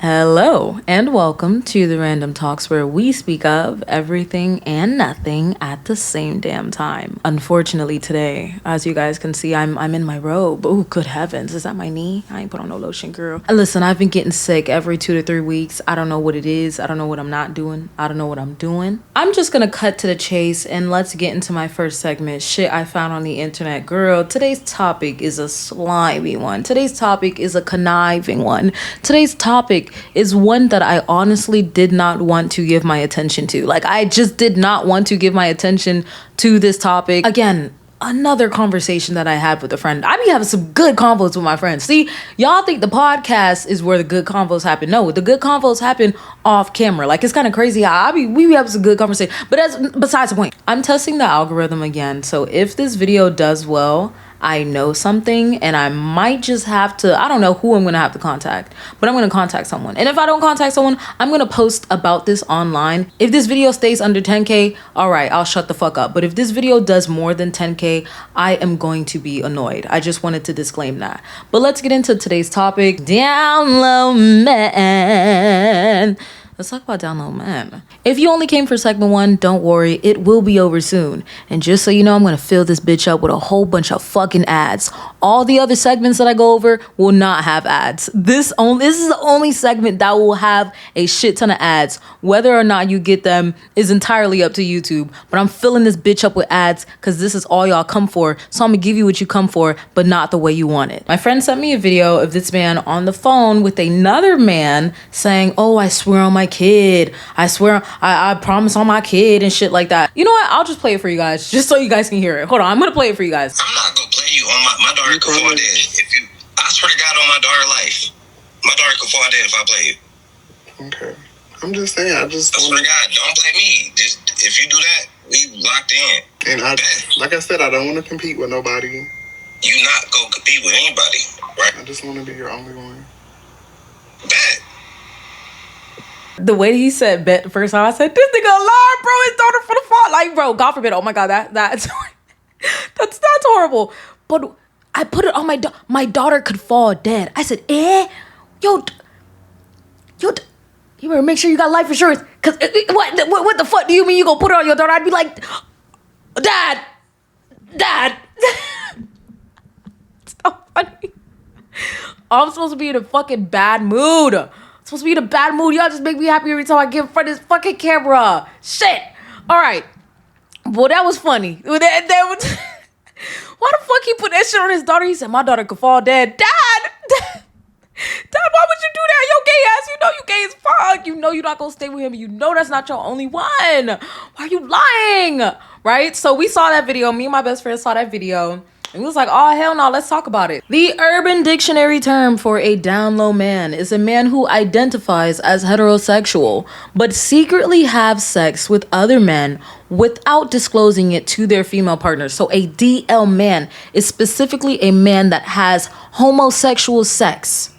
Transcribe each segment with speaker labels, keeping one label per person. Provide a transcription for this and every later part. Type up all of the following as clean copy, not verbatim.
Speaker 1: Hello, and welcome to the Random Talks, where we speak of everything and nothing at the same damn time. Unfortunately, today, as you guys can see, I'm in my robe. Oh, good heavens. Is that my knee? I ain't put on no lotion, girl. Listen, I've been getting sick every 2 to 3 weeks. I don't know what it is. I don't know what I'm not doing. I don't know what I'm doing. I'm just gonna cut to the chase and let's get into my first segment. Shit I found on the internet. Girl, today's topic is a slimy one. Today's topic is a conniving one. Today's topic is one that I honestly did not want to give my attention to. Like, I just did not want to give my attention to this topic. Again, another conversation that I had with a friend. I be having some good convos with my friends. See, y'all think the podcast is where the good convos happen. No, the good convos happen off camera. Like, it's kind of crazy how we be having some good conversation. But that's besides the point. I'm testing the algorithm again. So if this video does well, I know something and I might just have to, I don't know who I'm going to have to contact, but I'm going to contact someone. And if I don't contact someone, I'm going to post about this online. If this video stays under 10K, all right, I'll shut the fuck up. But if this video does more than 10K, I am going to be annoyed. I just wanted to disclaim that. But let's get into today's topic. Down low man. Let's talk about Down Low Man. If you only came for segment 1, don't worry, it will be over soon. And just so you know, I'm gonna fill this bitch up with a whole bunch of fucking ads. All the other segments that I go over will not have ads. This is the only segment that will have a shit ton of ads. Whether or not you get them is entirely up to YouTube. But I'm filling this bitch up with ads because this is all y'all come for. So I'm gonna give you what you come for, but not the way you want it. My friend sent me a video of this man on the phone with another man saying, "Oh, I swear on my kid. I swear, I promise on my kid," and shit like that. You know what? I'll just play it for you guys, just so you guys can hear it. Hold on, I'm gonna play it for you guys.
Speaker 2: I'm not gonna play you on my daughter could fall dead. I swear to God on my daughter's life, my daughter could fall dead if I play you.
Speaker 3: Okay. I'm just saying, I
Speaker 2: swear to God, don't play me. Just if you do that, we locked in.
Speaker 3: And like I said, I don't want to compete with nobody.
Speaker 2: You not go compete with anybody, right?
Speaker 3: I just want to be your only one.
Speaker 2: Bet.
Speaker 1: The way he said bet the first time, I said, this nigga alive, bro, his daughter for the fall. Like, bro, God forbid. Oh my God, that's that's horrible. But I put it on my daughter could fall dead. I said, yo, you better make sure you got life insurance. Cause what the fuck do you mean you gonna put it on your daughter? I'd be like, Dad. It's not funny. I'm supposed to be in a fucking bad mood. Supposed to be in a bad mood. Y'all just make me happy every time I get in front of this fucking camera. Shit. All right. Well, that was funny. Why the fuck he put that shit on his daughter? He said, my daughter could fall dead. Dad, why would you do that? Yo, gay ass. You know you gay as fuck. You know you're not going to stay with him. You know that's not your only one. Why are you lying? Right? So we saw that video. Me and my best friend saw that video. And we was like, oh, hell no, let's talk about it. The Urban Dictionary term for a down low man is a man who identifies as heterosexual, but secretly have sex with other men without disclosing it to their female partners. So a DL man is specifically a man that has homosexual sex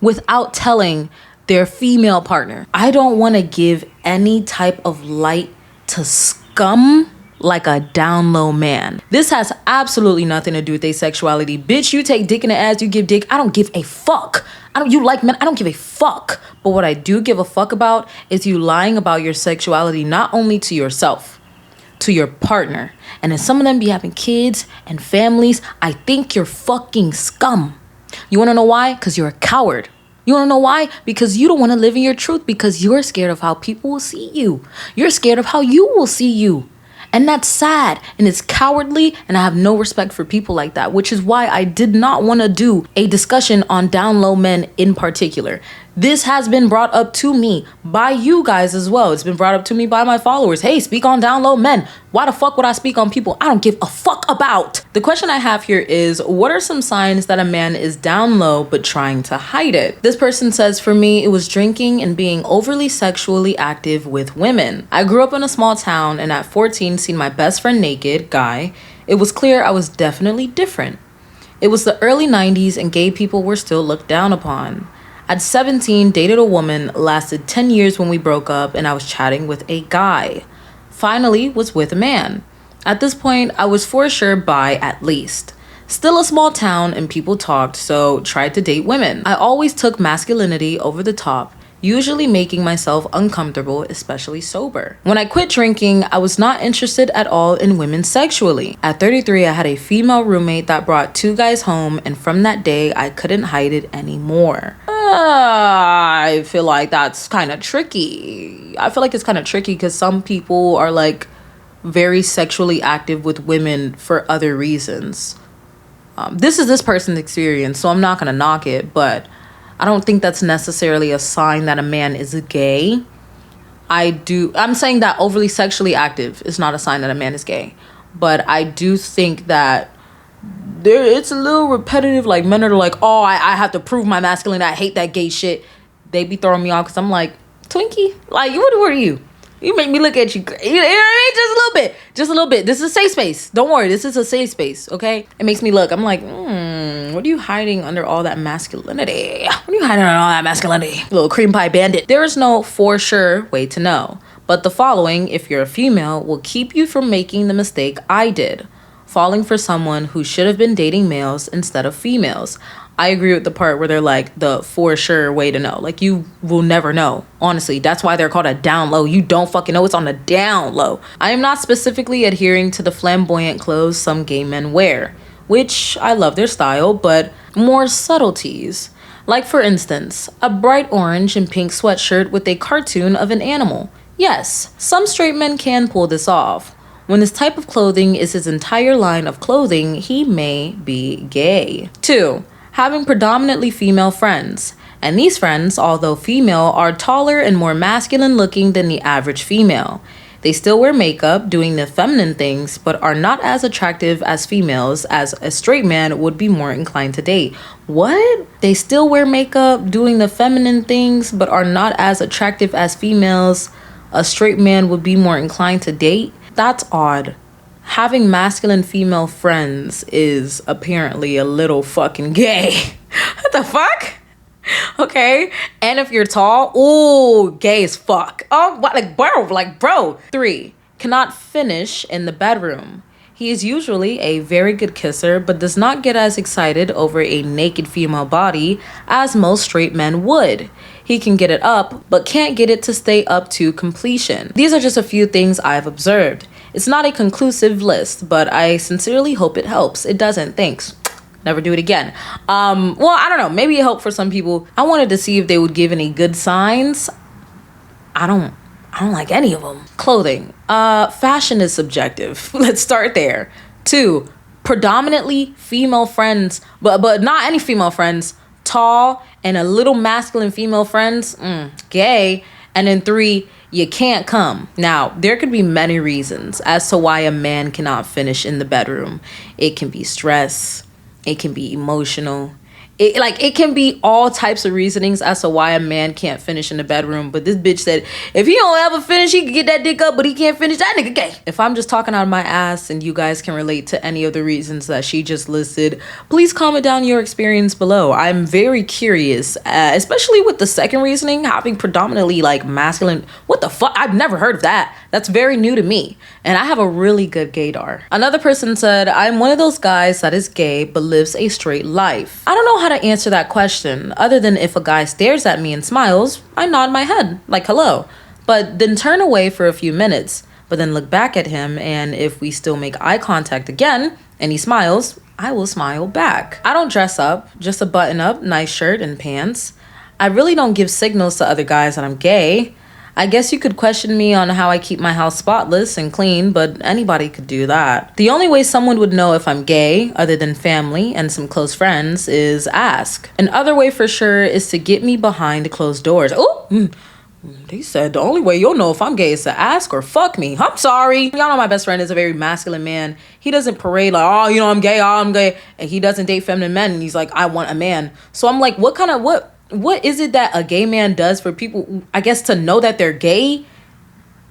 Speaker 1: without telling their female partner. I don't want to give any type of light to scum like a down low man. This has absolutely nothing to do with asexuality. Bitch, you take dick in the ass, you give dick. I don't give a fuck. You like men, I don't give a fuck. But what I do give a fuck about is you lying about your sexuality, not only to yourself, to your partner. And if some of them be having kids and families, I think you're fucking scum. You wanna know why? Because you're a coward. You wanna know why? Because you don't wanna live in your truth, because you're scared of how people will see you. You're scared of how you will see you. And that's sad and it's cowardly, and I have no respect for people like that, which is why I did not want to do a discussion on down low men in particular. This has been brought up to me by you guys as well. It's been brought up to me by my followers. Hey, speak on down low men. Why the fuck would I speak on people I don't give a fuck about? The question I have here is, what are some signs that a man is down low but trying to hide it? This person says, for me, it was drinking and being overly sexually active with women. I grew up in a small town and at 14 seen my best friend naked, guy. It was clear I was definitely different. It was the early 90s and gay people were still looked down upon. At 17, dated a woman, lasted 10 years when we broke up, and I was chatting with a guy. Finally, was with a man. At this point, I was for sure bi at least. Still a small town and people talked, so tried to date women. I always took masculinity over the top usually making myself uncomfortable, especially sober. When I quit drinking, I was not interested at all in women sexually. At 33, I had a female roommate that brought 2 guys home, and from that day, I couldn't hide it anymore. I feel like that's kind of tricky. I feel like it's kind of tricky because some people are like very sexually active with women for other reasons. This is this person's experience, so I'm not gonna knock it, but I don't think that's necessarily a sign that a man is gay. I'm saying that overly sexually active is not a sign that a man is gay, but I do think that it's a little repetitive. Like, men are like, oh, I have to prove my masculine, I hate that gay shit. They be throwing me off because I'm like, Twinkie, like, what are you? You make me look at you. You know what I mean? Just a little bit. This is a safe space. Don't worry. This is a safe space, okay? It makes me look. I'm like, what are you hiding under all that masculinity? What are you hiding under all that masculinity? Little cream pie bandit. There is no for sure way to know. But the following, if you're a female, will keep you from making the mistake I did. Falling for someone who should have been dating males instead of females. I agree with the part where they're like the for sure way to know. Like, you will never know. Honestly, that's why they're called a down low. You don't fucking know. It's on the down low. I am not specifically adhering to the flamboyant clothes some gay men wear, which I love their style, but more subtleties. Like, for instance, a bright orange and pink sweatshirt with a cartoon of an animal. Yes, some straight men can pull this off. When this type of clothing is his entire line of clothing, he may be gay. 2. Having predominantly female friends. And these friends, although female, are taller and more masculine looking than the average female. They still wear makeup, doing the feminine things, but are not as attractive as females, as a straight man would be more inclined to date. What? They still wear makeup, doing the feminine things, but are not as attractive as females, a straight man would be more inclined to date? That's odd. Having masculine female friends is apparently a little fucking gay. What the fuck? Okay. And if you're tall, ooh, gay as fuck. Oh, what? Like bro. 3. Cannot finish in the bedroom. He is usually a very good kisser, but does not get as excited over a naked female body as most straight men would. He can get it up, but can't get it to stay up to completion. These are just a few things I've observed. It's not a conclusive list, but I sincerely hope it helps. It doesn't. Thanks. Never do it again. Well, I don't know. Maybe it helped for some people. I wanted to see if they would give any good signs. I don't like any of them. Clothing. Fashion is subjective. Let's start there. 2. Predominantly female friends, but not any female friends. Tall and a little masculine female friends. Gay. And then 3, you can't come. Now, there could be many reasons as to why a man cannot finish in the bedroom. It can be stress. It can be emotional. It can be all types of reasonings as to why a man can't finish in the bedroom. But this bitch said, if he don't ever finish, he can get that dick up, but he can't finish, that nigga gay. If I'm just talking out of my ass and you guys can relate to any of the reasons that she just listed, please comment down your experience below. I'm very curious, especially with the second reasoning, having predominantly like masculine. What the fuck? I've never heard of that. That's very new to me. And I have a really good gaydar. Another person said, I'm one of those guys that is gay but lives a straight life. I don't know how to answer that question other than if a guy stares at me and smiles, I nod my head like hello, but then turn away for a few minutes, but then look back at him, and if we still make eye contact again and he smiles, I will smile back. I don't dress up, just a button up, nice shirt and pants. I really don't give signals to other guys that I'm gay. I guess you could question me on how I keep my house spotless and clean, but anybody could do that. The only way someone would know if I'm gay, other than family and some close friends, is ask. Another way for sure is to get me behind closed doors. Oh, they said the only way you'll know if I'm gay is to ask or fuck me. I'm sorry. Y'all know my best friend is a very masculine man. He doesn't parade like, oh, you know, I'm gay. And he doesn't date feminine men. And he's like, I want a man. So I'm like, what is it that a gay man does for people, I guess, to know that they're gay?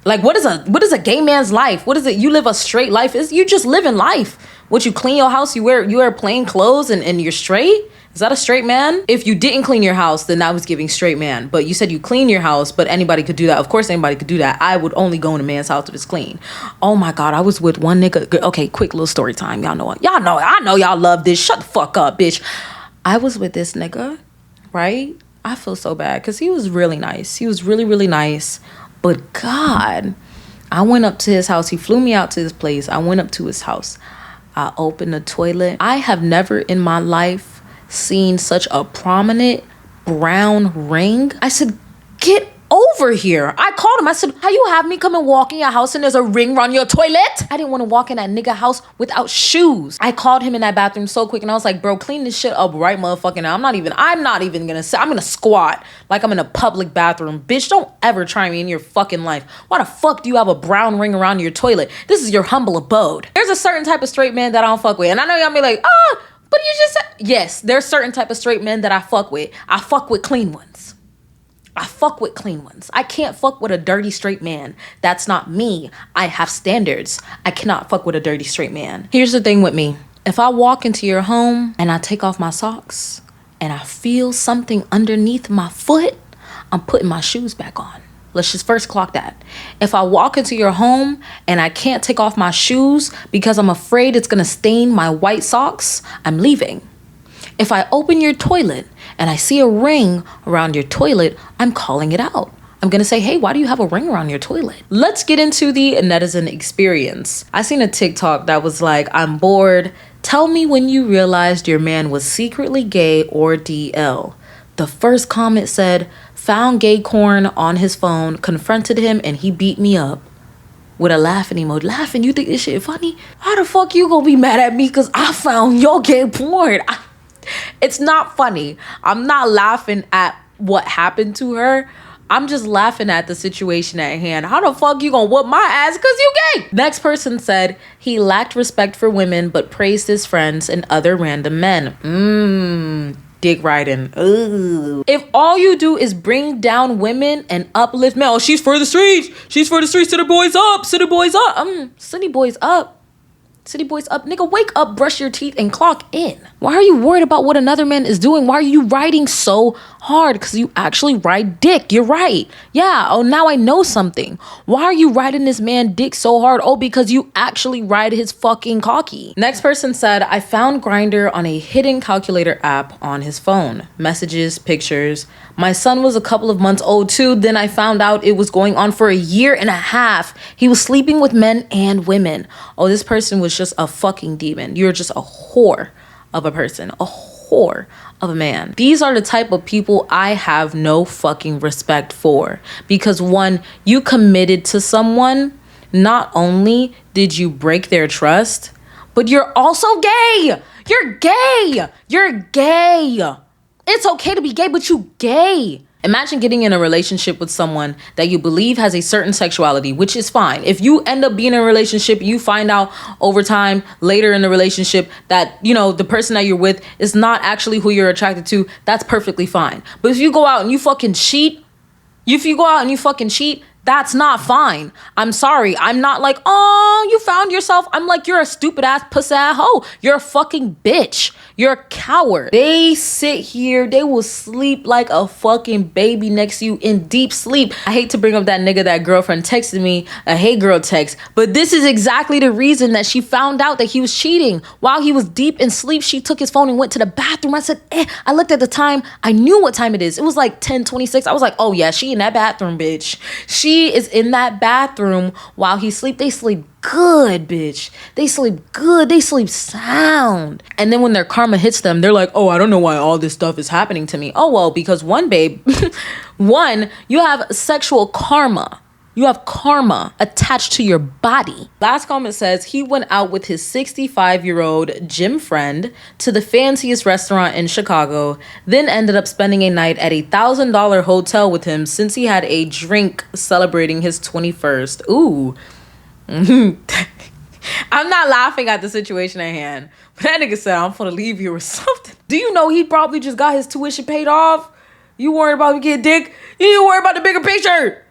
Speaker 1: Like, what is a gay man's life? What is it? You live a straight life. You just live in life. What, you clean your house, you wear plain clothes and you're straight? Is that a straight man? If you didn't clean your house, then I was giving straight man. But you said you clean your house, but anybody could do that. Of course anybody could do that. I would only go in a man's house if it's clean. Oh my God, I was with one nigga. Okay, quick little story time. Y'all know, I know y'all love this. Shut the fuck up, bitch. I was with this nigga, right? I feel so bad because he was really nice. He was really, really nice. But God, I went up to his house. He flew me out to his place. I went up to his house. I opened the toilet. I have never in my life seen such a prominent brown ring. I said, get over here. I called him. I said, how you have me come and walk in your house and there's a ring around your toilet? I didn't want to walk in that nigga house without shoes. I called him in that bathroom so quick and I was like, bro, clean this shit up right motherfucking now. I'm not even gonna sit. I'm gonna squat like I'm in a public bathroom. Bitch, don't ever try me in your fucking life. Why the fuck do you have a brown ring around your toilet? This is your humble abode. There's a certain type of straight man that I don't fuck with. And I know y'all be like, but you just said, yes, there's certain type of straight men that I fuck with. I fuck with clean ones. I fuck with clean ones. I can't fuck with a dirty straight man. That's not me. I have standards. I cannot fuck with a dirty straight man. Here's the thing with me. If I walk into your home and I take off my socks and I feel something underneath my foot, I'm putting my shoes back on. Let's just first clock that. If I walk into your home and I can't take off my shoes because I'm afraid it's gonna stain my white socks, I'm leaving. If I open your toilet and I see a ring around your toilet, I'm calling it out. I'm gonna say, hey, why do you have a ring around your toilet? Let's get into the netizen experience. I seen a TikTok that was like, I'm bored. Tell me when you realized your man was secretly gay or DL. The first comment said, found gay corn on his phone, confronted him, and he beat me up. With a laughing emoji. Laughing, you think this shit funny? How the fuck you gonna be mad at me because I found your gay porn? It's not funny. I'm not laughing at what happened to her. I'm just laughing at the situation at hand. How the fuck you gonna whoop my ass because you gay? Next person said he lacked respect for women but praised his friends and other random men. Dick riding. Ooh. If all you do is bring down women and uplift men, oh, she's for the streets. She's for the streets. City boys up. City boys up. City boys up. City boys up. Nigga, wake up, brush your teeth, and clock in. Why are you worried about what another man is doing? Why are you riding so hard? Because you actually ride dick. You're right. Yeah. Oh, now I know something. Why are you riding this man dick so hard? Oh, because you actually ride his fucking cocky. Next person said, I found Grindr on a hidden calculator app on his phone. Messages, pictures. My son was a couple of months old too. Then I found out it was going on for a year and a half. He was sleeping with men and women. Oh, this person was just a fucking demon. You're just a whore of a person. A whore of a man. These are the type of people I have no fucking respect for. Because one, you committed to someone. Not only did you break their trust, but you're also gay. You're gay. You're gay. It's okay to be gay, but you gay. Imagine getting in a relationship with someone that you believe has a certain sexuality, which is fine. If you end up being in a relationship, you find out over time, later in the relationship, that, you know, the person that you're with is not actually who you're attracted to, that's perfectly fine. But if you go out and you fucking cheat, that's not fine. I'm sorry. I'm not like, oh, you found yourself. I'm like, you're a stupid ass pussy ass hoe. You're a fucking bitch. You're a coward. They sit here. They will sleep like a fucking baby next to you in deep sleep. I hate to bring up that nigga that girlfriend texted me a hey girl text, but this is exactly the reason that she found out that he was cheating. While he was deep in sleep, she took his phone and went to the bathroom. I said, I looked at the time. I knew what time it is. It was like 10:26. I was like, oh yeah, she in that bathroom, bitch. She is in that bathroom while he sleep. They sleep good, bitch. They sleep good. They sleep sound. And then when their karma hits them, they're like, oh, I don't know why all this stuff is happening to me. Oh, well, because one, babe, you have sexual karma. You have karma attached to your body. Last comment says he went out with his 65-year-old gym friend to the fanciest restaurant in Chicago, then ended up spending a night at a $1,000 hotel with him since he had a drink celebrating his 21st. Ooh. I'm not laughing at the situation at hand. But that nigga said, I'm gonna leave you or something. Do you know he probably just got his tuition paid off? You worried about me getting dick? You need to worry about the bigger picture.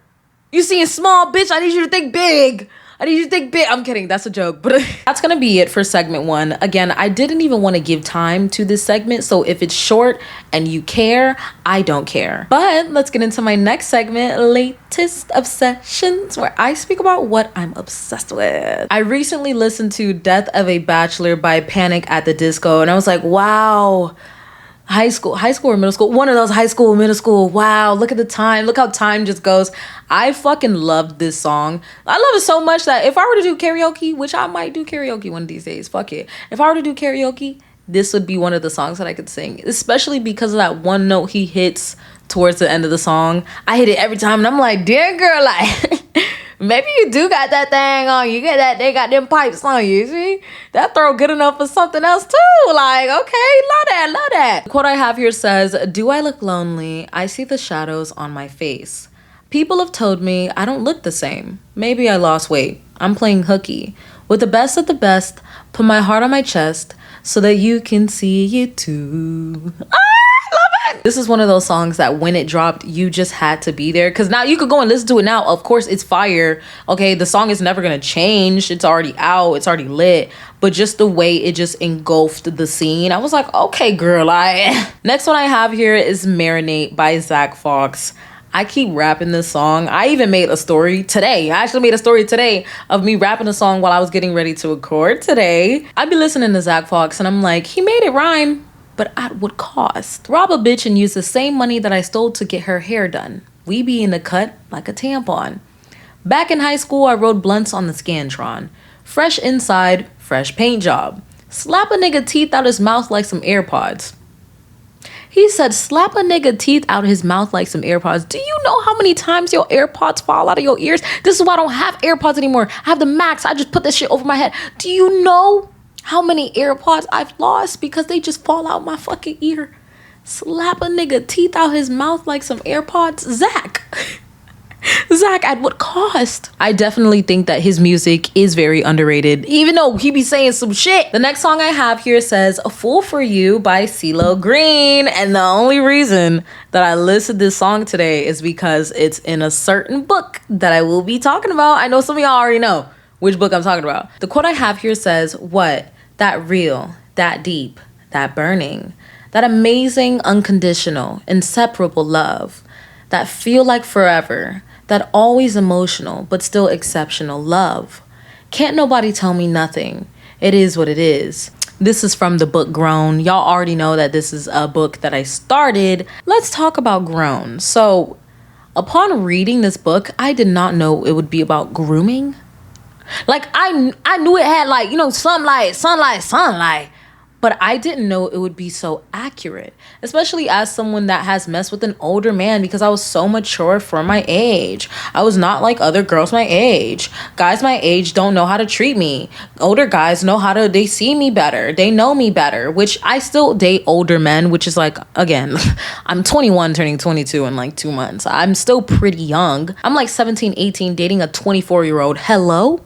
Speaker 1: You seeing small, bitch. I need you to think big. I'm kidding. That's a joke. But that's going to be it for segment 1. Again, I didn't even want to give time to this segment. So if it's short and you care, I don't care. But let's get into my next segment, Latest Obsessions, where I speak about what I'm obsessed with. I recently listened to Death of a Bachelor by Panic at the Disco. And I was like, wow. High school or middle school. One of those high school, middle school. Wow, look at the time. Look how time just goes. I fucking loved this song. I love it so much that if I were to do karaoke, which I might do karaoke one of these days, fuck it. If I were to do karaoke, this would be one of the songs that I could sing, especially because of that one note he hits towards the end of the song. I hit it every time and I'm like, damn girl, like maybe you do got that thing on you. Get that, they got them pipes on you, see? That throw good enough for something else too. Like, okay, love that, love that. The quote I have here says, do I look lonely? I see the shadows on my face. People have told me I don't look the same. Maybe I lost weight. I'm playing hooky. With the best of the best, put my heart on my chest so that you can see it too. This is one of those songs that when it dropped, you just had to be there. Because now you could go and listen to it now. Of course, it's fire. Okay, the song is never going to change. It's already out. It's already lit. But just the way it just engulfed the scene, I was like, okay, girl. Next one I have here is Marinate by Zack Fox. I keep rapping this song. I even made a story today. I actually made a story today of me rapping a song while I was getting ready to record today. I'd be listening to Zack Fox and I'm like, he made it rhyme, but at what cost? Rob a bitch and use the same money that I stole to get her hair done. We be in the cut like a tampon. Back in high school, I rode blunts on the Scantron. Fresh inside, fresh paint job. Slap a nigga teeth out his mouth like some AirPods. He said, slap a nigga teeth out his mouth like some AirPods. Do you know how many times your AirPods fall out of your ears? This is why I don't have AirPods anymore. I have the Max. I just put this shit over my head. Do you know how many AirPods I've lost because they just fall out my fucking ear? Slap a nigga teeth out his mouth like some AirPods. Zack. Zack, at what cost? I definitely think that his music is very underrated, even though he be saying some shit. The next song I have here says "A Fool for You" by CeeLo Green. And the only reason that I listed this song today is because it's in a certain book that I will be talking about. I know some of y'all already know which book I'm talking about. The quote I have here says, what? That real, that deep, that burning, that amazing, unconditional, inseparable love, that feel like forever, that always emotional but still exceptional love. Can't nobody tell me nothing. It is what it is. This is from the book Grown. Y'all already know that this is a book that I started. Let's talk about Grown. So upon reading this book, I did not know it would be about grooming. Like I knew it had like, you know, sunlight. But I didn't know it would be so accurate, especially as someone that has messed with an older man because I was so mature for my age. I was not like other girls my age. Guys my age don't know how to treat me. Older guys know how to, they see me better. They know me better, which I still date older men, which is like, again, I'm 21 turning 22 in like 2 months. I'm still pretty young. I'm like 17, 18 dating a 24-year-old. Hello?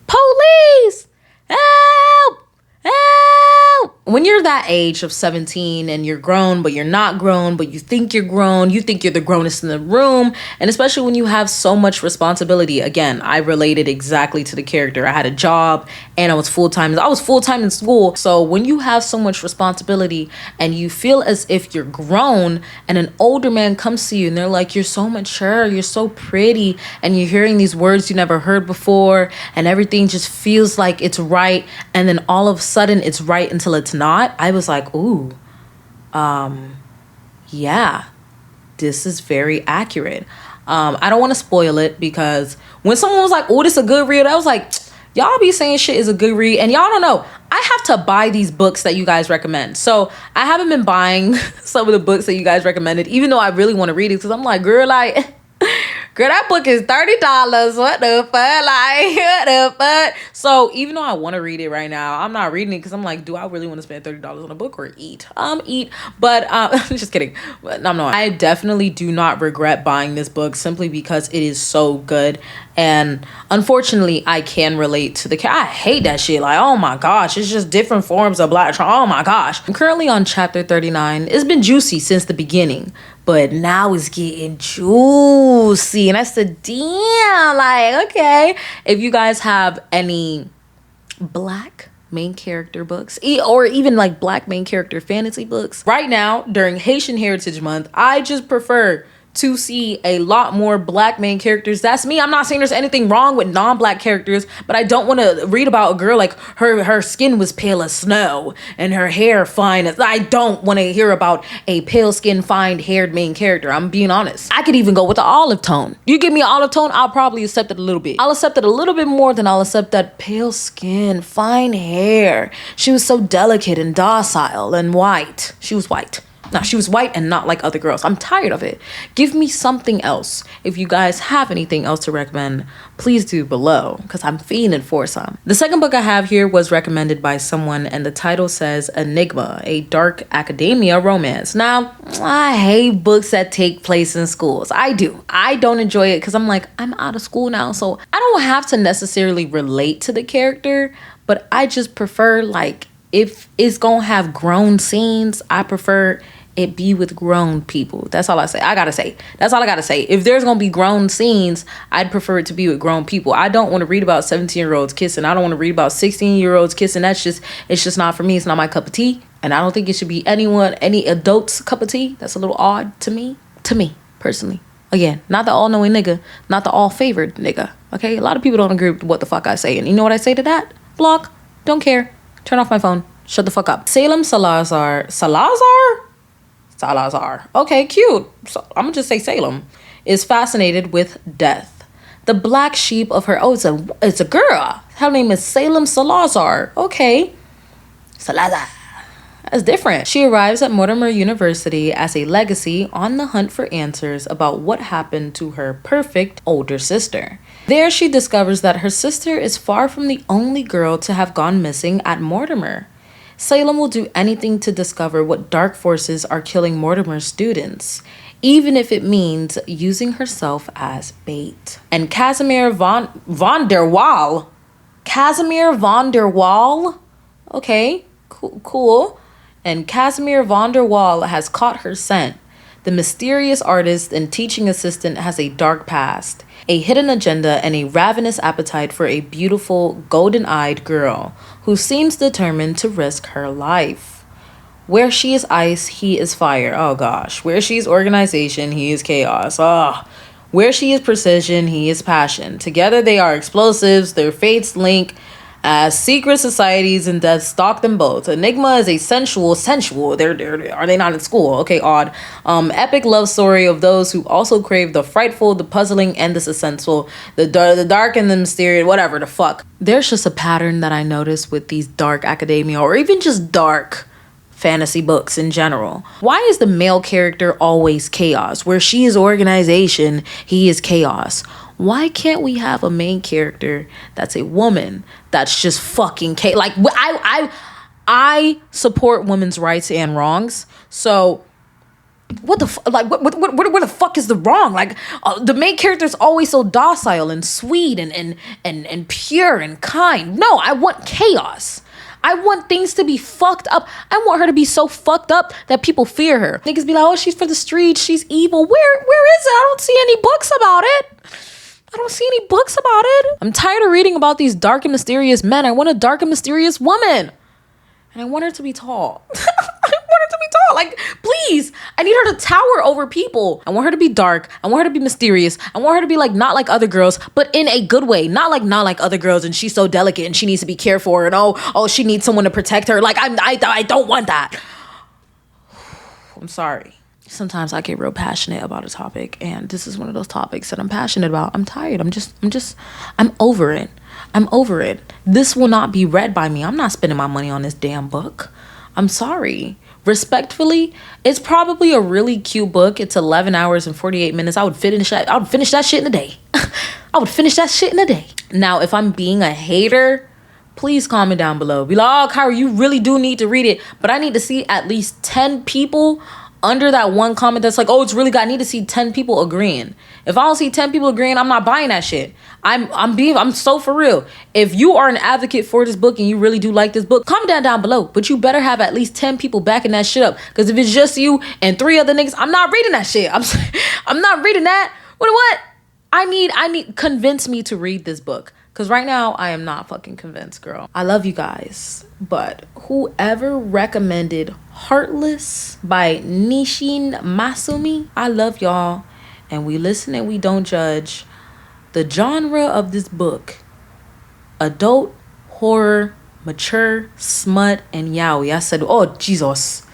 Speaker 1: Police! Help! Help! When you're that age of 17 and you're grown, but you're not grown, but you think you're grown, you think you're the grownest in the room, and especially when you have so much responsibility. Again, I related exactly to the character. I had a job and I was full-time in school. So when you have so much responsibility and you feel as if you're grown and an older man comes to you and they're like, you're so mature, you're so pretty, and you're hearing these words you never heard before and everything just feels like it's right, and then all of a sudden it's right until it's not. I was like, ooh, yeah, this is very accurate. I don't want to spoil it because when someone was like, oh, this is a good read, I was like, y'all be saying shit is a good read and y'all don't know. I have to buy these books that you guys recommend. So I haven't been buying some of the books that you guys recommended, even though I really want to read it because I'm like, girl, that book is $30. What the fuck? Like, what the fuck? So even though I want to read it right now, I'm not reading it because I'm like, do I really want to spend $30 on a book or eat? Eat. But just kidding. No, I definitely do not regret buying this book simply because it is so good. And unfortunately, I can relate to I hate that shit. Like, oh my gosh, it's just different forms of black trauma. Oh my gosh. I'm currently on chapter 39. It's been juicy since the beginning, but now it's getting juicy. And that's the damn. Like, okay. If you guys have any black main character books or even like black main character fantasy books right now during Haitian Heritage Month, I just prefer to see a lot more black main characters. That's me. I'm not saying there's anything wrong with non-black characters, but I don't want to read about a girl like her skin was pale as snow and her hair fine as. I don't want to hear about a pale skin, fine haired main character. I'm being honest. I could even go with the olive tone. You give me an olive tone, I'll probably accept it a little bit. I'll accept it a little bit more than I'll accept that pale skin, fine hair. She was so delicate and docile and white. She was white. No, she was white and not like other girls. I'm tired of it. Give me something else. If you guys have anything else to recommend, please do below, because I'm fiending for some. The second book I have here was recommended by someone, and the title says Enigma, a dark academia romance. Now, I hate books that take place in schools. I do. I don't enjoy it because I'm like, I'm out of school now, so I don't have to necessarily relate to the character, but I just prefer, like, if it's gonna have grown scenes, I prefer it be with grown people. That's all I say. That's all I gotta say. If there's gonna be grown scenes, I'd prefer it to be with grown people. I don't want to read about 17-year-olds kissing. I don't want to read about 16-year-olds kissing. It's just not for me. It's not my cup of tea. And I don't think it should be any adult's cup of tea. That's a little odd to me personally. Again, not the all-knowing nigga, not the all-favored nigga. Okay, a lot of people don't agree with what the fuck I say. And you know what I say to that? Block. Don't care. Turn off my phone. Shut the fuck up. Salem Salazar. Okay, cute. So I'm gonna just say Salem is fascinated with death. The black sheep of her. Oh, it's a girl. Her name is Salem Salazar. Okay, Salazar. That's different. She arrives at Mortimer University as a legacy on the hunt for answers about what happened to her perfect older sister. There she discovers that her sister is far from the only girl to have gone missing at Mortimer. Salem will do anything to discover what dark forces are killing Mortimer's students, even if it means using herself as bait. And Casimir von der Waal. Okay, cool. And Casimir von der Waal has caught her scent. The mysterious artist and teaching assistant has a dark past, a hidden agenda, and a ravenous appetite for a beautiful, golden-eyed girl who seems determined to risk her life. Where she is ice, he is fire. Oh gosh. Where she is organization, he is chaos. Where she is precision, he is passion. Together they are explosives, their fates link as secret societies and death stalk them both. Enigma is a sensual. Are they not in school? Okay, odd. Epic love story of those who also crave the frightful, the puzzling, and the suspenseful, the dark and the mysterious, whatever the fuck. There's just a pattern that I notice with these dark academia or even just dark fantasy books in general. Why is the male character always chaos? Where she is organization, he is chaos. Why can't we have a main character that's a woman that's just fucking like I support women's rights and wrongs. So what the where the fuck is the wrong? Like the main character is always so docile and sweet and pure and kind. No, I want chaos. I want things to be fucked up. I want her to be so fucked up that people fear her. Niggas be like, oh, she's for the streets, she's evil. Where is it? I don't see any books about it. I'm tired of reading about these dark and mysterious men. I want a dark and mysterious woman. And I want her to be tall. Like, please. I need her to tower over people. I want her to be dark. I want her to be mysterious. I want her to be like not like other girls, but in a good way. Not like other girls and she's so delicate and she needs to be cared for and oh she needs someone to protect her. Like I don't want that. I'm sorry. Sometimes I get real passionate about a topic, and this is one of those topics that I'm passionate about. I'm tired. I'm over it. This will not be read by me. I'm not spending my money on this damn book. I'm sorry. Respectfully, it's probably a really cute book. It's 11 hours and 48 minutes. I would finish that shit in a day. Now, if I'm being a hater, please comment down below. Be like, oh, Kyra, you really do need to read it. But I need to see at least 10 people under that one comment that's like, oh, it's really good. I need to see 10 people agreeing. If I don't see 10 people agreeing, I'm not buying that shit. I'm so for real. If you are an advocate for this book and you really do like this book, comment down below. But you better have at least 10 people backing that shit up. Because if it's just you and 3 other niggas, I'm not reading that shit. I'm not reading that. What? I need convince me to read this book. Because right now, I am not fucking convinced, girl. I love you guys. But whoever recommended Heartless by Nishin Masumi, I love y'all. and we listen and we don't judge. The genre of this book: adult, horror, mature, smut, and yaoi. I said, oh Jesus.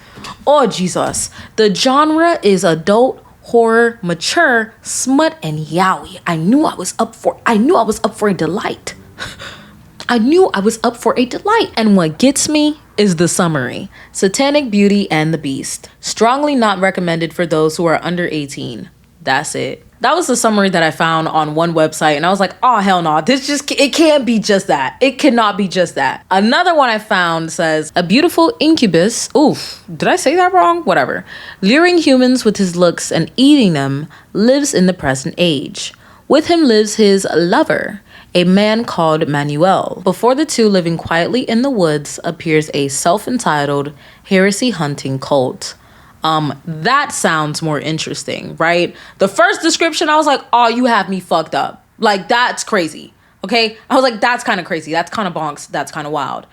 Speaker 1: Oh Jesus. The genre is adult, horror, mature, smut, and yaoi. I knew I was up for a delight. I knew I was up for a delight. And what gets me is the summary. Satanic Beauty and the Beast. Strongly not recommended for those who are under 18. That's it. That was the summary that I found on one website, and I was like, oh, hell no. It can't be just that. It cannot be just that. Another one I found says, a beautiful incubus, oof, did I say that wrong? Whatever. Luring humans with his looks and eating them, lives in the present age. With him lives his lover, a man called Manuel. Before the two living quietly in the woods appears a self-entitled heresy hunting cult. That sounds more interesting, right? The first description, I was like, oh, you have me fucked up. Like, that's crazy. Okay? I was like, that's kind of crazy. That's kind of bonks. That's kind of wild.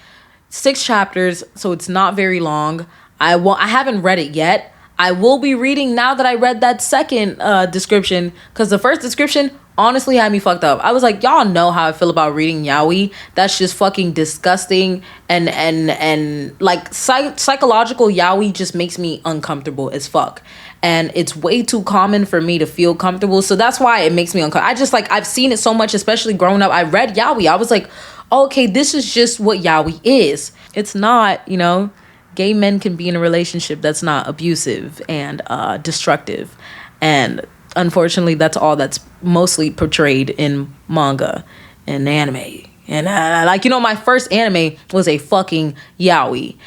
Speaker 1: 6 chapters, so it's not very long. I haven't read it yet. I will be reading now that I read that second description, because the first description honestly had me fucked up. I was like, y'all know how I feel about reading yaoi. That's just fucking disgusting, and like psychological yaoi just makes me uncomfortable as fuck. And it's way too common for me to feel comfortable, so that's why it makes me uncomfortable. I just like, I've seen it so much, especially growing up. I read yaoi. I was like, okay, this is just what yaoi is. It's not, you know, gay men can be in a relationship that's not abusive and destructive, and unfortunately that's all that's mostly portrayed in manga and anime. And like, you know, my first anime was a fucking yaoi.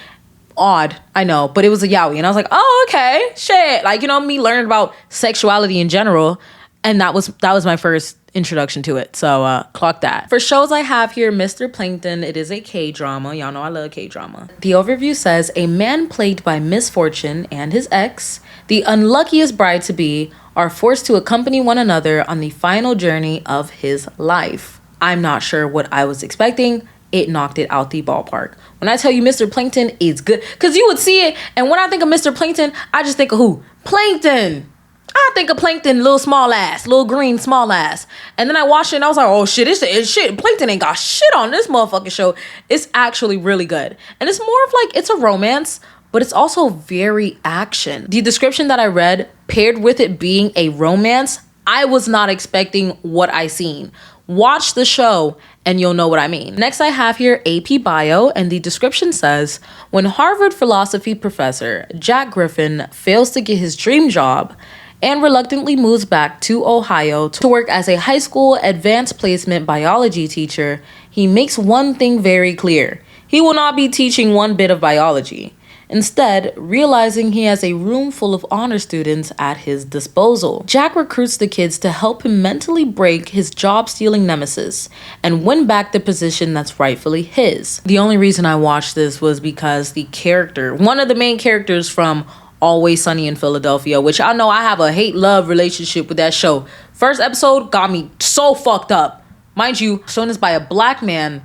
Speaker 1: Odd, I know, but it was a yaoi, and I was like, oh, okay, shit. Like, you know, me learning about sexuality in general, and that was my first introduction to it. So clock that. For shows I have here, Mr. Plankton. It is a K-drama. Y'all know I love K-drama. The overview says, a man plagued by misfortune and his ex, the unluckiest bride-to-be, are forced to accompany one another on the final journey of his life. I'm not sure what I was expecting. It knocked it out the ballpark. When I tell you Mr. Plankton is good, because you would see it, and when I think of Mr. Plankton, I just think of who? Plankton. I think of Plankton, little small ass, little green small ass. And then I watched it and I was like, oh shit, it's shit. Plankton ain't got shit on this motherfucking show. It's actually really good. And it's more of like, it's a romance, but it's also very action. The description that I read, paired with it being a romance, I was not expecting what I seen. Watch the show and you'll know what I mean. Next I have here AP Bio, and the description says, when Harvard philosophy professor Jack Griffin fails to get his dream job and reluctantly moves back to Ohio to work as a high school advanced placement biology teacher, he makes one thing very clear. He will not be teaching one bit of biology. Instead, realizing he has a room full of honor students at his disposal, Jack recruits the kids to help him mentally break his job-stealing nemesis and win back the position that's rightfully his. The only reason I watched this was because the character, one of the main characters from Always Sunny in Philadelphia, which I know I have a hate-love relationship with that show. First episode got me so fucked up. Mind you, shown this by a black man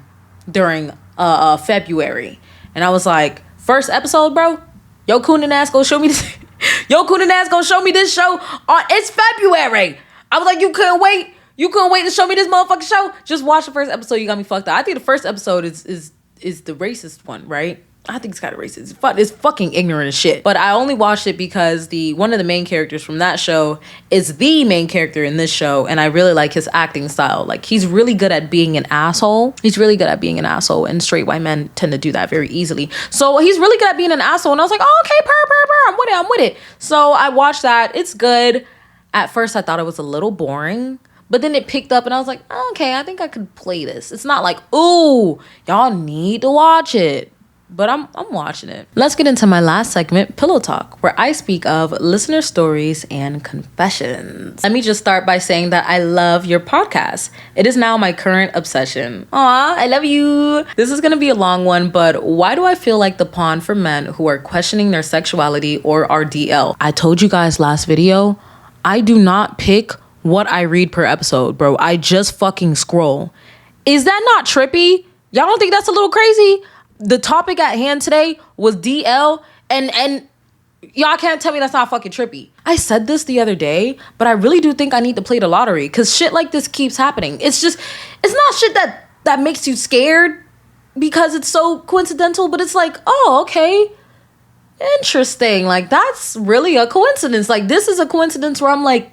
Speaker 1: during February. And I was like, first episode, bro? Yo Coonan ass gonna show me this. Yo Coonan ass gonna show me this show on, it's February. I was like, you couldn't wait? You couldn't wait to show me this motherfucking show? Just watch the first episode, you got me fucked up. I think the first episode is the racist one, right? I think it's kind of racist. It's fucking ignorant as shit. But I only watched it because one of the main characters from that show is the main character in this show, and I really like his acting style. Like, he's really good at being an asshole. He's really good at being an asshole, and straight white men tend to do that very easily. So he's really good at being an asshole, and I was like, oh, okay, purr, I'm with it. So I watched that. It's good. At first, I thought it was a little boring. But then it picked up and I was like, oh, okay, I think I could play this. It's not like, ooh, y'all need to watch it. But I'm watching it. Let's get into my last segment, Pillow Talk, where I speak of listener stories and confessions. Let me just start by saying that I love your podcast. It is now my current obsession. Aw, I love you. This is gonna be a long one, but why do I feel like the pawn for men who are questioning their sexuality or RDL? I told you guys last video, I do not pick what I read per episode, bro. I just fucking scroll. Is that not trippy? Y'all don't think that's a little crazy? The topic at hand today was DL, and Y'all can't tell me that's not fucking trippy. I said this the other day, but I really do think I need to play the lottery because shit like this keeps happening. It's not shit that makes you scared because it's so coincidental, but it's like, oh, okay, interesting. Like, that's really a coincidence. Like, this is a coincidence where I'm like,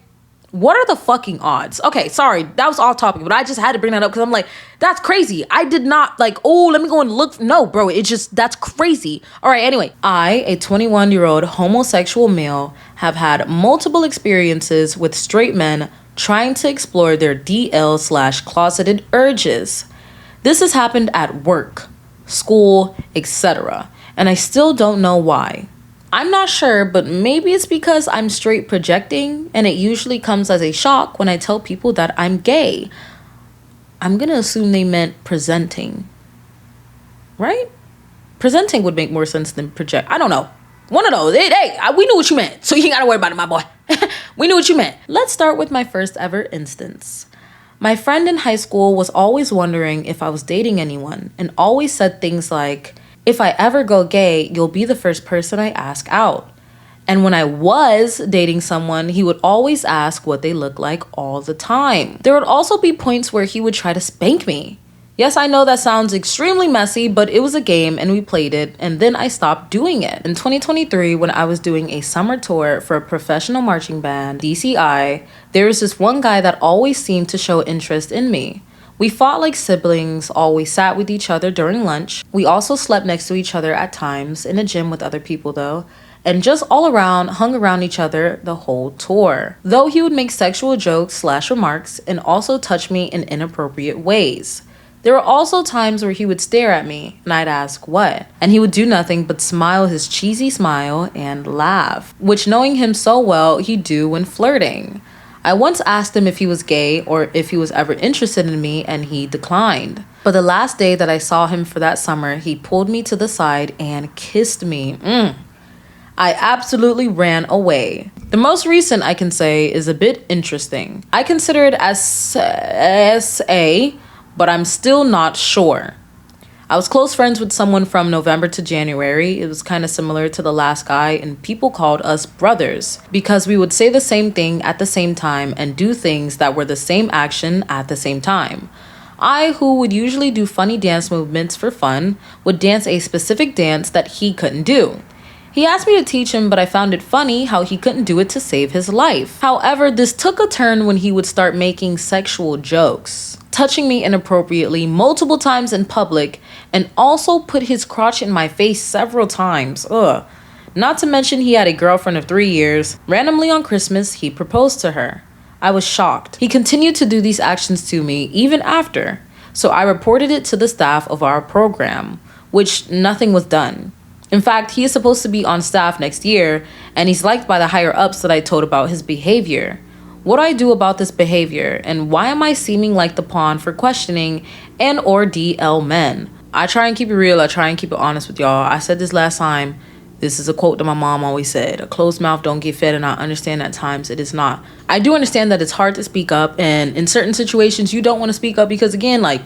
Speaker 1: what are the fucking odds? Okay, sorry, that was off topic, but I just had to bring that up because I'm like, that's crazy. I did not like, oh, let me go and look. No, bro, it's just, that's crazy. All right, anyway, I, a 21-year-old homosexual male, have had multiple experiences with straight men trying to explore their DL/closeted urges. This has happened at work, school, etc., and I still don't know why. I'm not sure, but maybe it's because I'm straight projecting and it usually comes as a shock when I tell people that I'm gay. I'm gonna assume they meant presenting. Right? Presenting would make more sense than project. I don't know. One of those. Hey, we knew what you meant, so you ain't gotta worry about it, my boy. We knew what you meant. Let's start with my first ever instance. My friend in high school was always wondering if I was dating anyone and always said things like, if I ever go gay, you'll be the first person I ask out. And when I was dating someone, he would always ask what they look like all the time. There would also be points where he would try to spank me. Yes, I know that sounds extremely messy, but it was a game and we played it, and then I stopped doing it. In 2023, when I was doing a summer tour for a professional marching band, DCI, there was this one guy that always seemed to show interest in me. We fought like siblings, always sat with each other during lunch. We also slept next to each other at times, in a gym with other people though, and just all around hung around each other the whole tour. Though he would make sexual jokes/remarks and also touch me in inappropriate ways. There were also times where he would stare at me and I'd ask what, and he would do nothing but smile his cheesy smile and laugh, which knowing him so well, he'd do when flirting. I once asked him if he was gay or if he was ever interested in me, and he declined. But the last day that I saw him for that summer, he pulled me to the side and kissed me. I absolutely ran away. The most recent I can say is a bit interesting. I consider it as SA, but I'm still not sure. I was close friends with someone from November to January. It was kind of similar to the last guy, and people called us brothers because we would say the same thing at the same time and do things that were the same action at the same time. I, who would usually do funny dance movements for fun, would dance a specific dance that he couldn't do. He asked me to teach him, but I found it funny how he couldn't do it to save his life. However, this took a turn when he would start making sexual jokes, touching me inappropriately multiple times in public, and also put his crotch in my face several times. Ugh. Not to mention he had a girlfriend of 3 years. Randomly on Christmas, he proposed to her. I was shocked. He continued to do these actions to me even after, so I reported it to the staff of our program, which nothing was done. In fact, he is supposed to be on staff next year, and he's liked by the higher ups that I told about his behavior. What do I do about this behavior, and why am I seeming like the pawn for questioning and or DL men? I try and keep it real. I try and keep it honest with y'all. I said this last time. This is a quote that my mom always said. A closed mouth don't get fed, and I understand at times it is not. I do understand that it's hard to speak up, and in certain situations you don't want to speak up because, again, like,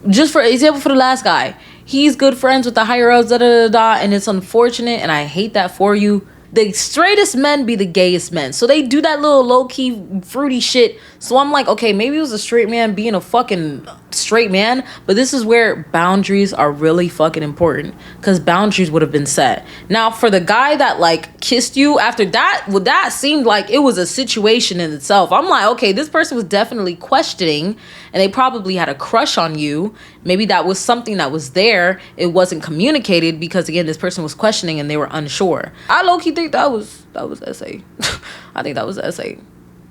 Speaker 1: just for example, for the last guy, he's good friends with the higher ups, and it's unfortunate, and I hate that for you. The straightest men be the gayest men, so they do that little low-key fruity shit. So I'm like, okay, maybe it was a straight man being a fucking straight man, but this is where boundaries are really fucking important, because boundaries would have been set. Now, for the guy that like kissed you after that, well, that seemed like it was a situation in itself. I'm like, okay, this person was definitely questioning, and they probably had a crush on you. Maybe that was something that was there. It wasn't communicated because, again, this person was questioning and they were unsure. I low-key think that was SA. I think that was SA.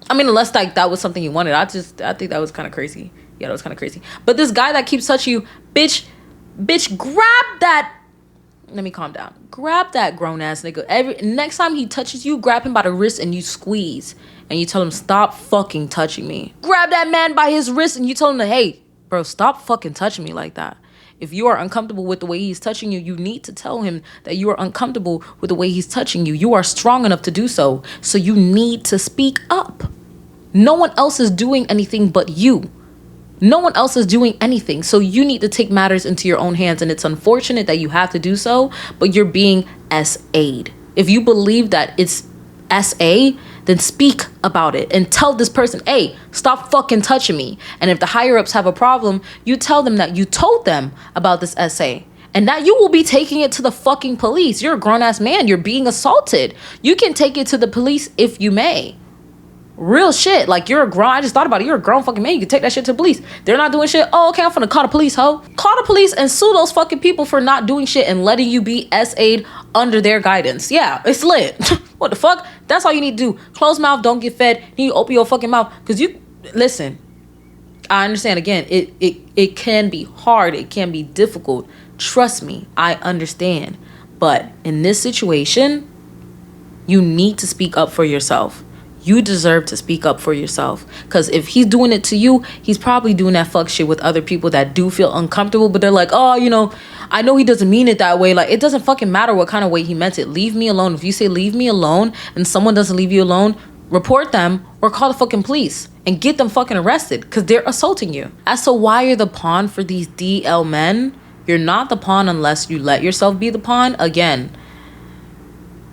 Speaker 1: I mean, unless like that was something you wanted. I think that was kind of crazy. Yeah, that was kind of crazy. But this guy that keeps touching you, bitch, grab that. Let me calm down. Grab that grown ass nigga. Next time he touches you, grab him by the wrist and you squeeze. And you tell him, stop fucking touching me. Grab that man by his wrist and you tell him, hey, bro, stop fucking touching me like that. If you are uncomfortable with the way he's touching you, you need to tell him that you are uncomfortable with the way he's touching you. You are strong enough to do so. So you need to speak up. No one else is doing anything but you. No one else is doing anything. So you need to take matters into your own hands. And it's unfortunate that you have to do so, but you're being SA'd. If you believe that it's SA, then speak about it and tell this person, hey, stop fucking touching me. And if the higher ups have a problem, you tell them that you told them about this SA. And that you will be taking it to the fucking police. You're a grown-ass man. You're being assaulted. You can take it to the police if you may. Real shit. Like, you're a grown... I just thought about it. You're a grown fucking man. You can take that shit to the police. They're not doing shit. Oh, okay, I'm finna call the police, ho. Call the police and sue those fucking people for not doing shit and letting you be SA'd under their guidance. Yeah, it's lit. What the fuck? That's all you need to do. Close mouth, don't get fed. You need to open your fucking mouth. Because you... Listen. I understand. Again, it can be hard. It can be difficult. Trust me, I understand. But in this situation, you need to speak up for yourself. You deserve to speak up for yourself. Because if he's doing it to you, he's probably doing that fuck shit with other people that do feel uncomfortable. But they're like, oh, you know, I know he doesn't mean it that way. Like, it doesn't fucking matter what kind of way he meant it. Leave me alone. If you say leave me alone and someone doesn't leave you alone, report them or call the fucking police and get them fucking arrested because they're assaulting you. As to why you're the pawn for these DL men, you're not the pawn unless you let yourself be the pawn. Again,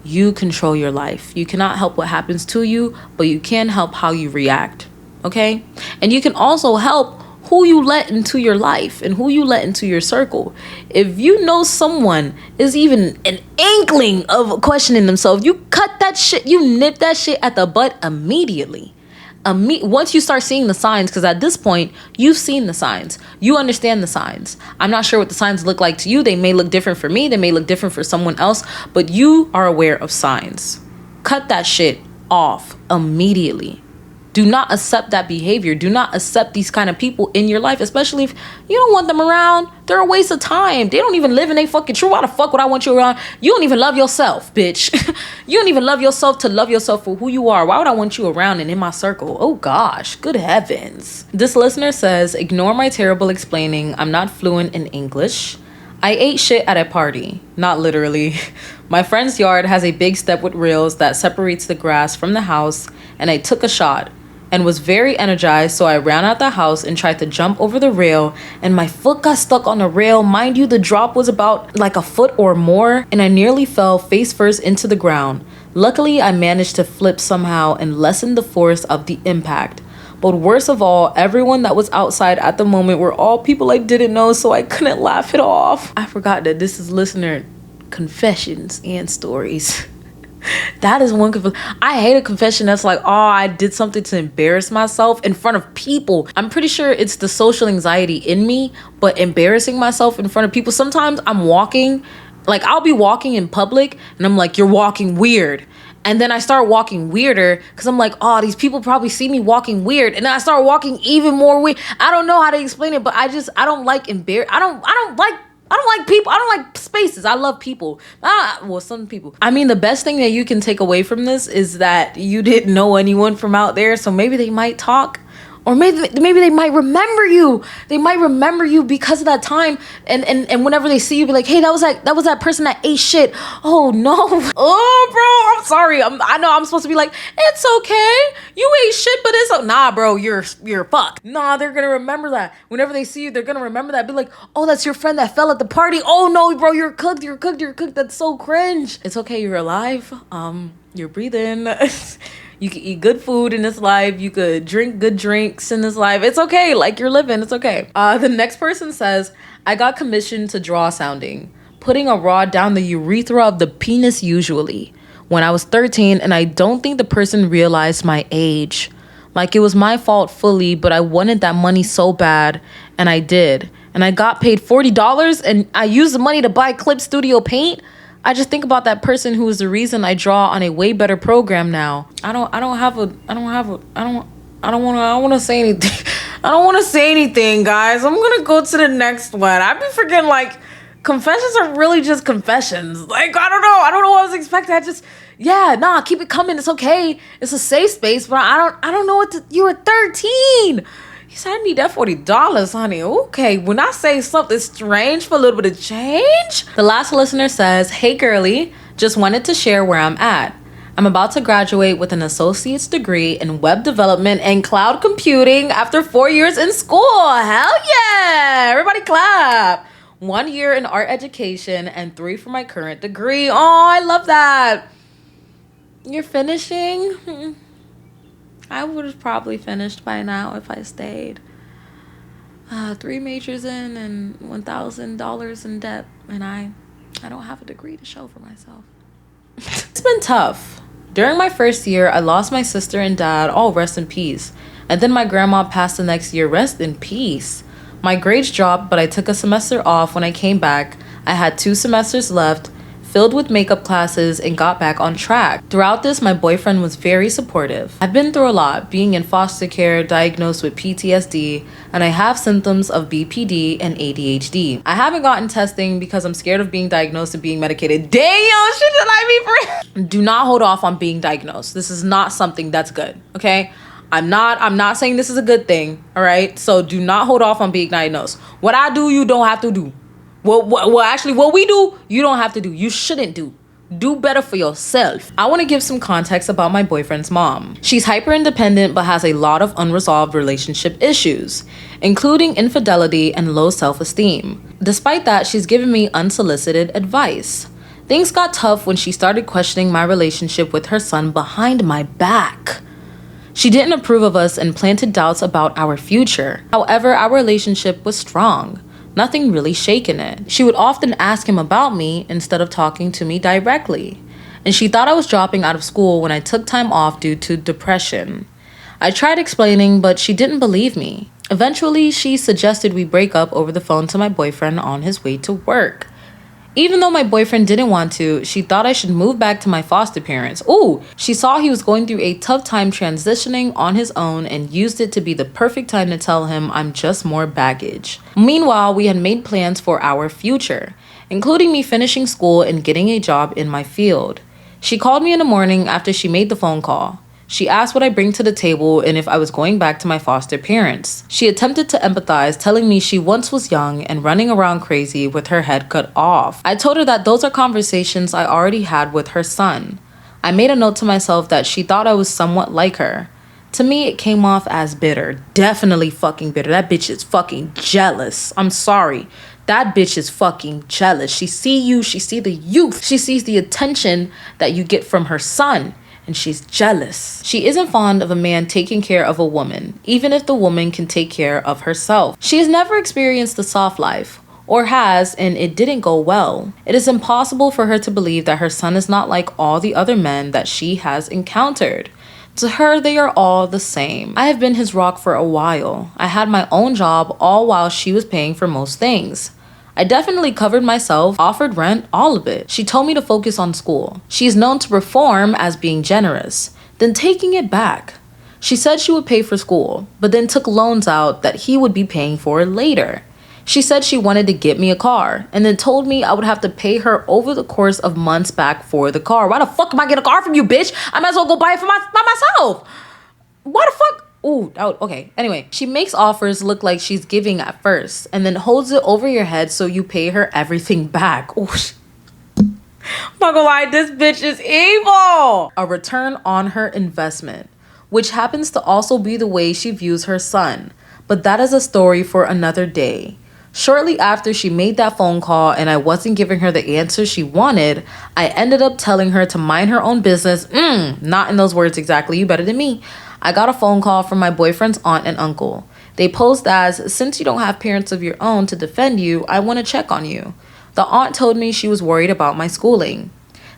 Speaker 1: you control your life. You cannot help what happens to you, but you can help how you react, okay? And you can also help who you let into your life and who you let into your circle. If you know someone is even an inkling of questioning themselves, you cut that shit, you nip that shit at the butt immediately. Once you start seeing the signs, because at this point, you've seen the signs. You understand the signs. I'm not sure what the signs look like to you. They may look different for me. They may look different for someone else. But you are aware of signs. Cut that shit off immediately. Do not accept that behavior. Do not accept these kind of people in your life, especially if you don't want them around. They're a waste of time. They don't even live in their fucking truth. Why the fuck would I want you around? You don't even love yourself, bitch. You don't even love yourself to love yourself for who you are. Why would I want you around and in my circle? Oh gosh, good heavens. This listener says, ignore my terrible explaining. I'm not fluent in English. I ate shit at a party. Not literally. My friend's yard has a big step with rails that separates the grass from the house, and I took a shot and was very energized, so I ran out the house and tried to jump over the rail, and my foot got stuck on the rail. Mind you, the drop was about like a foot or more, and I nearly fell face first into the ground. Luckily, I managed to flip somehow and lessen the force of the impact. But worst of all, everyone that was outside at the moment were all people I didn't know, so I couldn't laugh it off. I forgot that this is listener confessions and stories. That is one I hate a confession that's like, oh, I did something to embarrass myself in front of people. I'm pretty sure it's the social anxiety in me, but embarrassing myself in front of people. Sometimes I'm walking, like I'll be walking in public and I'm like, you're walking weird. And then I start walking weirder because I'm like, oh, these people probably see me walking weird. And then I start walking even more weird. I don't know how to explain it, but I don't like I don't like people. I don't like spaces. I love people. Well, some people. I mean, the best thing that you can take away from this is that you didn't know anyone from out there. So maybe they might talk. Or maybe they might remember you. They might remember you because of that time. And whenever they see you, be like, hey, that was that person that ate shit. Oh no. Oh bro, I'm sorry. I know I'm supposed to be like, it's okay. You ate shit, but it's nah, bro. You're fucked. Nah, they're gonna remember that. Whenever they see you, they're gonna remember that. Be like, oh, that's your friend that fell at the party. Oh no, bro, you're cooked. That's so cringe. It's okay. You're alive. You're breathing. You can eat good food in this life. You could drink good drinks in this life. It's okay. Like, you're living. It's okay. The next person says, I got commissioned to draw sounding, putting a rod down the urethra of the penis usually when I was 13, and I don't think the person realized my age. Like, it was my fault fully, but I wanted that money so bad, and I did. And I got paid $40, and I used the money to buy Clip Studio paint. I just think about that person who is the reason I draw on a way better program now. I don't want to say anything. I don't want to say anything, guys. I'm going to go to the next one. I've been forgetting, like, confessions are really just confessions. Like, I don't know what I was expecting. Keep it coming. It's okay. It's a safe space, but I don't know you were 13. He said, I need that $40, honey. Okay, when I say something strange for a little bit of change. The last listener says, hey, girly, just wanted to share where I'm at. I'm about to graduate with an associate's degree in web development and cloud computing after 4 years in school. Hell yeah! Everybody clap. 1 year in art education and 3 for my current degree. Oh, I love that. You're finishing? I would have probably finished by now if I stayed. 3 majors in and $1,000 in debt, and I don't have a degree to show for myself. It's been tough. During my first year, I lost my sister and dad, all rest in peace. And then my grandma passed the next year, rest in peace. My grades dropped, but I took a semester off. When I came back, I had 2 semesters left, filled with makeup classes, and got back on track. Throughout this, my boyfriend was very supportive. I've been through a lot, being in foster care, diagnosed with PTSD, and I have symptoms of BPD and ADHD. I haven't gotten testing because I'm scared of being diagnosed and being medicated. Damn, shit, did I be for? Do not hold off on being diagnosed. This is not something that's good, okay? I'm not saying this is a good thing, all right? So do not hold off on being diagnosed. What I do, you don't have to do. Well, actually, what we do, you don't have to do. You shouldn't do. Do better for yourself. I want to give some context about my boyfriend's mom. She's hyper independent but has a lot of unresolved relationship issues, including infidelity and low self-esteem. Despite that, she's given me unsolicited advice. Things got tough when she started questioning my relationship with her son behind my back. She didn't approve of us and planted doubts about our future. However, our relationship was strong. Nothing really shaken it. She would often ask him about me instead of talking to me directly. And she thought I was dropping out of school when I took time off due to depression. I tried explaining, but she didn't believe me. Eventually, she suggested we break up over the phone to my boyfriend on his way to work. Even though my boyfriend didn't want to, she thought I should move back to my foster parents. Ooh, she saw he was going through a tough time transitioning on his own and used it to be the perfect time to tell him I'm just more baggage. Meanwhile, we had made plans for our future, including me finishing school and getting a job in my field. She called me in the morning after she made the phone call. She asked what I bring to the table and if I was going back to my foster parents. She attempted to empathize, telling me she once was young and running around crazy with her head cut off. I told her that those are conversations I already had with her son. I made a note to myself that she thought I was somewhat like her. To me, it came off as bitter. Definitely fucking bitter. That bitch is fucking jealous. I'm sorry. That bitch is fucking jealous. She see you, she see the youth. She sees the attention that you get from her son. And she's jealous. She isn't fond of a man taking care of a woman, even if the woman can take care of herself. She has never experienced the soft life, or has, and it didn't go well. It is impossible for her to believe that her son is not like all the other men that she has encountered. To her, they are all the same. I have been his rock for a while. I had my own job all while she was paying for most things. I definitely covered myself, offered rent, all of it. She told me to focus on school. She is known to perform as being generous, then taking it back. She said she would pay for school, but then took loans out that he would be paying for later. She said she wanted to get me a car, and then told me I would have to pay her over the course of months back for the car. Why the fuck am I getting a car from you, bitch? I might as well go buy it by myself. Why the fuck? Ooh, okay. Anyway, she makes offers look like she's giving at first and then holds it over your head so you pay her everything back. Ooh, I'm not gonna lie, this bitch is evil. A return on her investment, which happens to also be the way she views her son. But that is a story for another day. Shortly after she made that phone call and I wasn't giving her the answer she wanted, I ended up telling her to mind her own business. Not in those words exactly, you better than me. I got a phone call from my boyfriend's aunt and uncle. They posed as, since you don't have parents of your own to defend you, I want to check on you. The aunt told me she was worried about my schooling.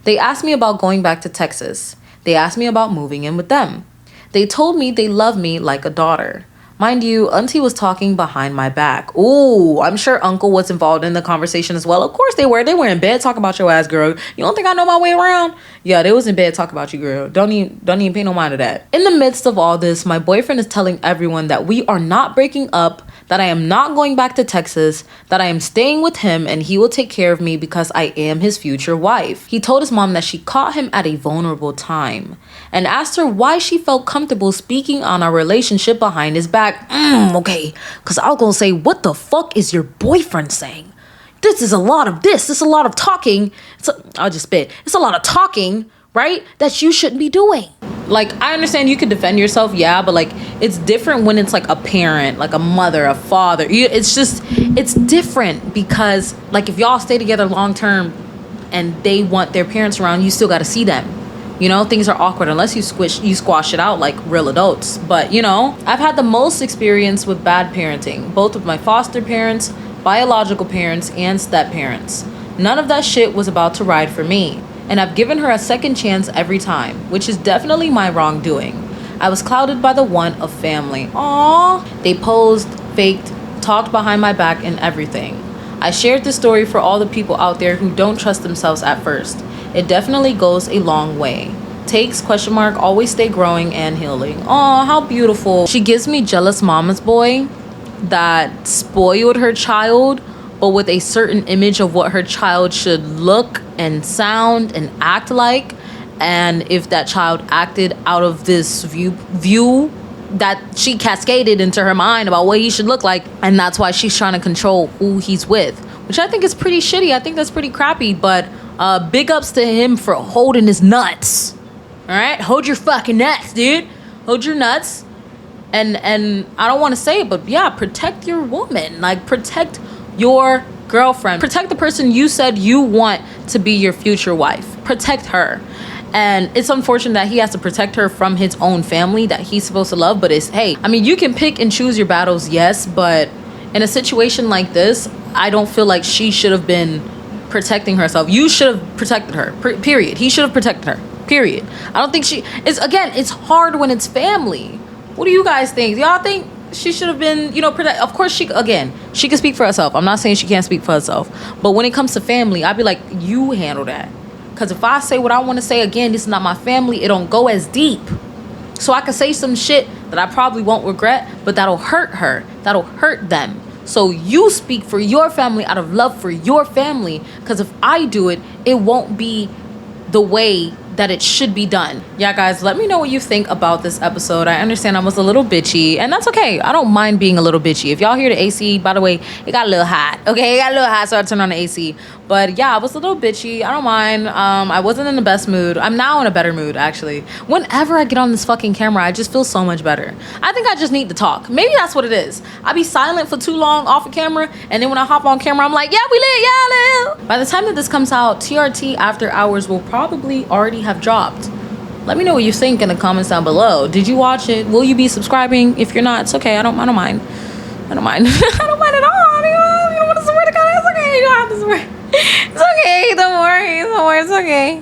Speaker 1: They asked me about going back to Texas. They asked me about moving in with them. They told me they love me like a daughter. Mind you, auntie was talking behind my back. Ooh, I'm sure uncle was involved in the conversation as well. Of course they were. They were in bed talking about your ass, girl. You don't think I know my way around? Yeah, they was in bed talking about you, girl. Don't even pay no mind to that. In the midst of all this, my boyfriend is telling everyone that we are not breaking up, that I am not going back to Texas, that I am staying with him and he will take care of me because I am his future wife. He told his mom that she caught him at a vulnerable time and asked her why she felt comfortable speaking on our relationship behind his back. Okay, because I was going to say, what the fuck is your boyfriend saying? This is a lot of this. It's a lot of talking. I'll just spit. It's a lot of talking, right? That you shouldn't be doing. Like, I understand you could defend yourself, yeah, but like, it's different when it's like a parent, like a mother, a father. It's different because like if y'all stay together long term and they want their parents around, you still got to see them. You know, things are awkward unless you squash it out like real adults. But, you know, I've had the most experience with bad parenting, both with my foster parents, biological parents, and step parents. None of that shit was about to ride for me, and I've given her a second chance every time, which is definitely my wrongdoing. I was clouded by the want of family. Aww. They posed, faked, talked behind my back, and everything. I shared this story for all the people out there who don't trust themselves at first. It definitely goes a long way. Takes, ? Always stay growing and healing. Aw, how beautiful. She gives me jealous mama's boy that spoiled her child, but with a certain image of what her child should look and sound and act like. And if that child acted out of this view that she cascaded into her mind about what he should look like, and that's why she's trying to control who he's with, which I think is pretty shitty. I think that's pretty crappy, but big ups to him for holding his nuts. All right, hold your fucking nuts, dude. Hold your nuts. And I don't want to say it, but yeah, protect your woman. Like, protect your girlfriend. Protect the person you said you want to be your future wife. Protect her. And it's unfortunate that he has to protect her from his own family that he's supposed to love. But it's, hey, I mean, you can pick and choose your battles, yes. But in a situation like this, I don't feel like she should have been protecting herself. You should have protected her, period. He should have protected her, period. I don't think it's hard when it's family. What do you guys think? Y'all think she should have been, protect? Of course, she can speak for herself. I'm not saying she can't speak for herself. But when it comes to family, I'd be like, you handle that. Because if I say what I want to say, again, this is not my family, it don't go as deep. So I could say some shit that I probably won't regret, but that'll hurt her. That'll hurt them. So you speak for your family out of love for your family. Because if I do it, it won't be the way that it should be done. Yeah, guys, let me know what you think about this episode. I understand I was a little bitchy, and that's okay. I don't mind being a little bitchy. If y'all hear the AC, by the way, it got a little hot. Okay, it got a little hot, so I turned on the AC. But yeah, I was a little bitchy. I don't mind. I wasn't in the best mood. I'm now in a better mood, actually. Whenever I get on this fucking camera, I just feel so much better. I think I just need to talk. Maybe that's what it is. I be silent for too long off of camera, and then when I hop on camera, I'm like, yeah, we lit, yeah, lit. By the time that this comes out, TRT After Hours will probably already have dropped. Let me know what you think in the comments down below. Did you watch it? Will you be subscribing? If you're not, it's okay. I don't mind. I don't mind. I don't mind at all. You don't want to support the content? It's okay. You don't have to support. It's okay. Don't worry. It's okay.